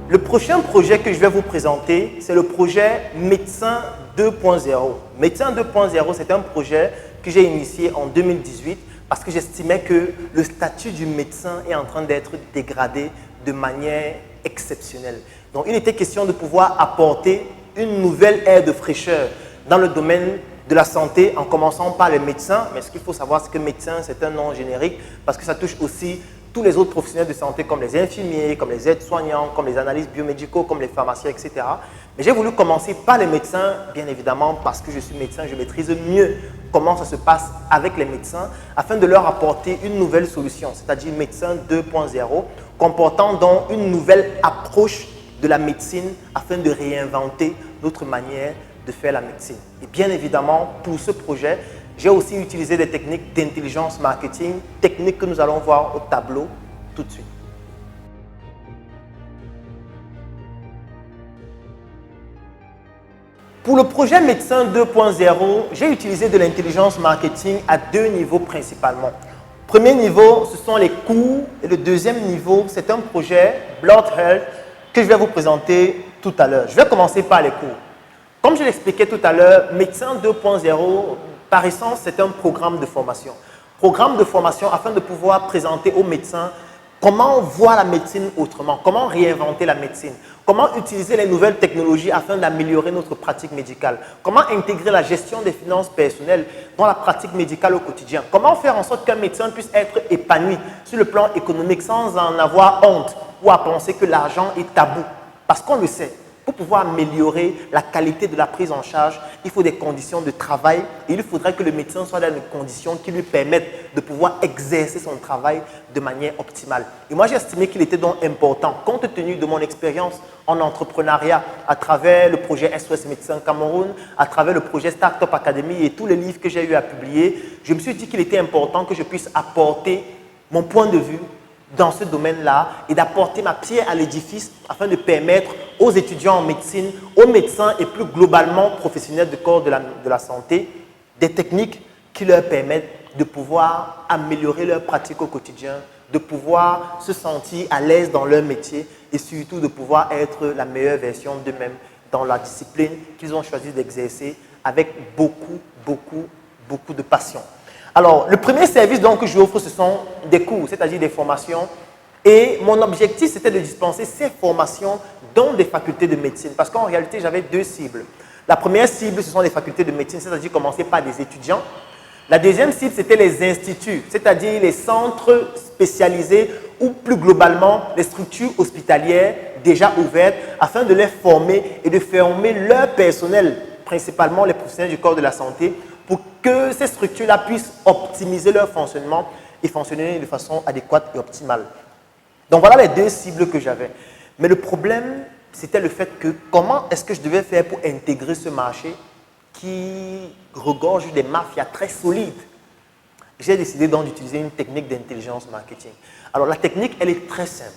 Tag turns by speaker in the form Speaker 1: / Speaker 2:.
Speaker 1: Le prochain projet que je vais vous présenter, c'est le projet Médecin 2.0. Médecin 2.0, c'est un projet que j'ai initié en 2018 parce que j'estimais que le statut du médecin est en train d'être dégradé de manière exceptionnelle. Donc, il était question de pouvoir apporter une nouvelle ère de fraîcheur dans le domaine de la santé, en commençant par les médecins. Mais ce qu'il faut savoir, c'est que médecin, c'est un nom générique parce que ça touche aussi tous les autres professionnels de santé comme les infirmiers, comme les aides-soignants, comme les analystes biomédicaux, comme les pharmaciens, etc. Mais j'ai voulu commencer par les médecins, bien évidemment, parce que je suis médecin, je maîtrise mieux comment ça se passe avec les médecins, afin de leur apporter une nouvelle solution, c'est-à-dire médecin 2.0, comportant donc une nouvelle approche de la médecine afin de réinventer notre manière de faire la médecine. Et bien évidemment, pour ce projet, j'ai aussi utilisé des techniques d'intelligence marketing, techniques que nous allons voir au tableau tout de suite. Pour le projet Médecin 2.0, j'ai utilisé de l'intelligence marketing à deux niveaux principalement. Premier niveau, ce sont les coûts, et le deuxième niveau, c'est un projet Blood Health que je vais vous présenter tout à l'heure. Je vais commencer par les coûts. Comme je l'expliquais tout à l'heure, Médecin 2.0, par essence, c'est un programme de formation. Programme de formation afin de pouvoir présenter aux médecins comment voir la médecine autrement, comment réinventer la médecine, comment utiliser les nouvelles technologies afin d'améliorer notre pratique médicale, comment intégrer la gestion des finances personnelles dans la pratique médicale au quotidien, comment faire en sorte qu'un médecin puisse être épanoui sur le plan économique sans en avoir honte ou à penser que l'argent est tabou. Parce qu'on le sait. Pour pouvoir améliorer la qualité de la prise en charge, il faut des conditions de travail et il faudrait que le médecin soit dans des conditions qui lui permettent de pouvoir exercer son travail de manière optimale. Et moi, j'ai estimé qu'il était donc important, compte tenu de mon expérience en entrepreneuriat à travers le projet SOS Médecins Cameroun, à travers le projet Startup Academy et tous les livres que j'ai eu à publier, je me suis dit qu'il était important que je puisse apporter mon point de vue dans ce domaine-là et d'apporter ma pierre à l'édifice afin de permettre aux étudiants en médecine, aux médecins et plus globalement professionnels du corps de la santé, des techniques qui leur permettent de pouvoir améliorer leur pratique au quotidien, de pouvoir se sentir à l'aise dans leur métier et surtout de pouvoir être la meilleure version d'eux-mêmes dans la discipline qu'ils ont choisi d'exercer avec beaucoup de passion. Alors, le premier service donc, que j'offre, ce sont des cours, c'est-à-dire des formations. Et mon objectif, c'était de dispenser ces formations dans des facultés de médecine. Parce qu'en réalité, j'avais deux cibles. La première cible, ce sont les facultés de médecine, c'est-à-dire commencer par des étudiants. La deuxième cible, c'était les instituts, c'est-à-dire les centres spécialisés ou plus globalement les structures hospitalières déjà ouvertes afin de les former et de former leur personnel, principalement les professionnels du corps de la santé, pour que ces structures-là puissent optimiser leur fonctionnement et fonctionner de façon adéquate et optimale. Donc voilà les deux cibles que j'avais. Mais le problème, c'était le fait que comment est-ce que je devais faire pour intégrer ce marché qui regorge des mafias très solides. J'ai décidé donc d'utiliser une technique d'intelligence marketing. Alors la technique, elle est très simple.